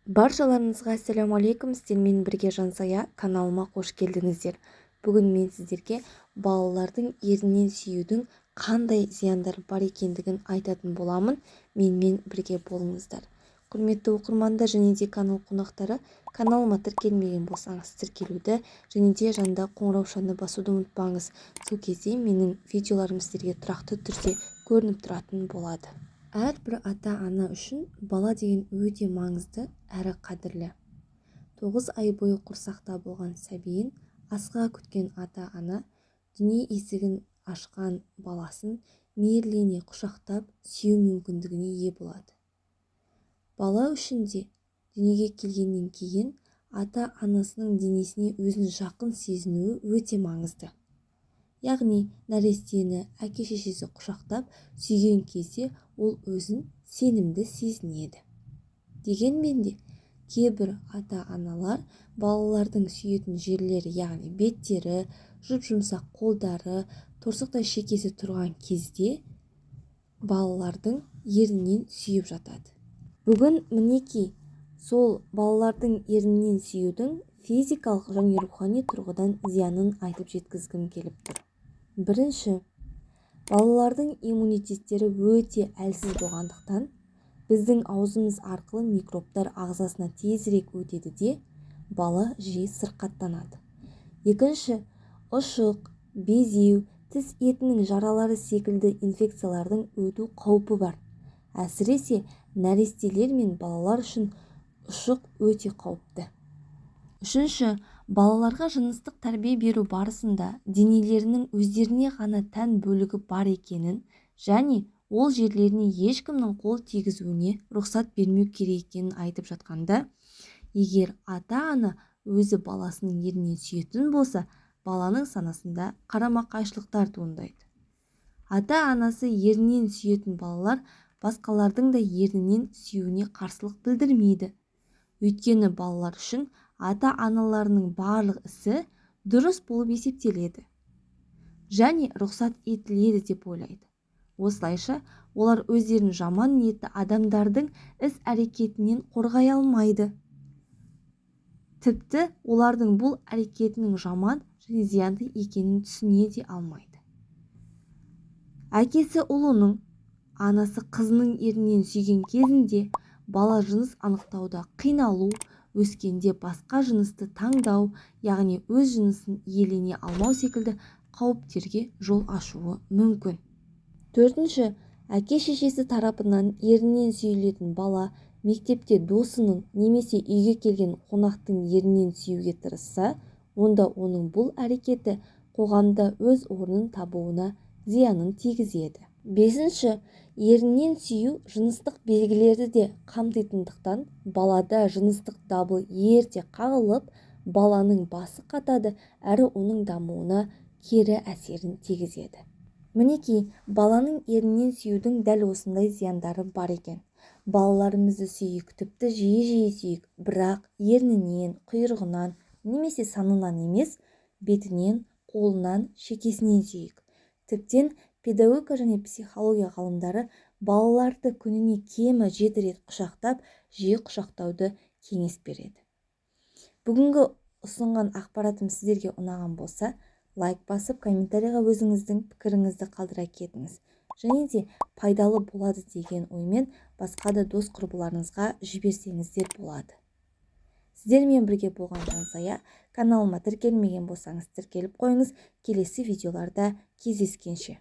Баршаларыңызға ассалаумағалейкум, сіздермен бірге Жансая каналыма қош келдіңіздер. Бүгін мен сіздерге балалардың ерінен сүюдің қандай зияндары бар екендігін айтатын боламын. Менімен бірге болыңыздар. Құрметті оқырмандар және де канал қонақтары, каналыма тіркелмеген болсаңыз тіркелуді және де жанында қоңыраушаны басуды ұмытпаңыз. Сол кезде менің видеоларым сіздерге тұрақты түрде көрініп тұратын болады. Әрбір ата-ана үшін бала деген өте маңызды әрі қадірлі. 9 ай бойы құрсақта болған сәбиін асыға күткен ата-ана дүние есігін ашқан баласын мейірлене құшақтап сүю мүмкіндігіне ие болады. Бала үшін де дүниеге келгеннен кейін ата-анасының денесіне өзін жақын сезінуі өте маңызды. Яғни нәрестені әке-шешесі құшақтап сүйген кезде ол өзін сенімді сезінеді. Дегенмен де кейбір ата-аналар балалардың сүйетін жерлері, яғни беттері, жұп-жұмсақ қолдары, торсықтай шекесі тұрған кезде балалардың ерінен сүйіп жатады. Бүгін мінекей сол балалардың ерінен сүюдің физикалық және рухани тұрғыдан зиянын айтып жеткізгім келіп тұр. Бірінші, балалардың иммунитеттері өте әлсіз болғандықтан біздің аузымыз арқылы микробтар ағзасына тезірек өтеді де бала жиі сырқаттанады. Екінші, ұшық, безеу, тіс етінің жаралары секілді инфекциялардың өту қаупі бар. Әсіресе нәрестелер мен балалар үшін ұшық өте қауіпті. Үшінші, балаларға жыныстық тәрбие беру барысында денелерінің өздеріне ғана тән бөлігі бар екенін және ол жерлеріне ешкімнің қол тигізуіне рұқсат бермеу керек екенін айтып жатқанда, егер ата-ана өзі баласының ернінен сүйетін болса, баланың санасында қарама-қайшылықтар туындайды. Ата-анасы ернінен сүйетін балалар басқалардың да ернінен сүюіне қарсылық білдірмейді. Өйткені балалар үшін ата-аналарының барлық ісі дұрыс болып есептеледі және рұқсат етіледі деп ойлайды. Осылайша олар өздерін жаман ниетті адамдардың іс-әрекетінен қорғай алмайды. Тіпті олардың бұл әрекетінің жаман және зиянды екенін түсіне де алмайды. Әкесі ұлының, анасы қызының ернінен сүйген кезінде бала жыныс анықтауда қиналу, өскенде басқа жынысты таңдау, яғни өз жынысын иелене алмау секілді қауіптерге жол ашуы мүмкін. Төртінші, әке-шешесі тарапынан ернінен сүйілетін бала мектепте досының немесе үйге келген қонақтың ернінен сүюге тырысса, онда оның бұл әрекеті қоғамда өз орнын табуына зиянын тигізеді. Бесінші, ернінен сүю жыныстық белгілерді де қамтитындықтан балада жыныстық дабыл ерте қағылып, баланың басы қатады әрі оның дамуына кері әсерін тигізеді. Мінекей, баланың ернінен сүюдің дәл осындай зияндары бар екен. Балаларымызды сүйік, тіпті жиі-жиі сүйік, бірақ ернінен, құйрығынан немесе санынан емес, бетінен, қолынан, шекесінен сүйік. Тіптен педагогика және психология ғалымдары балаларды күніне кемі 7 рет құшақтап, жиі құшақтауды кеңес береді. Бүгінгі ұсынған ақпаратым сіздерге ұнаған болса, лайк басып, комментарийға өзіңіздің пікіріңізді қалдыра кетіңіз. Және де пайдалы болады деген оймен басқа да дос құрбыларыңызға жіберсеңіздер болады. Сіздермен бірге болған Жансая, каналыма тіркелмеген болсаңыз тіркеліп қойыңыз, келесі видеоларда кездескенше.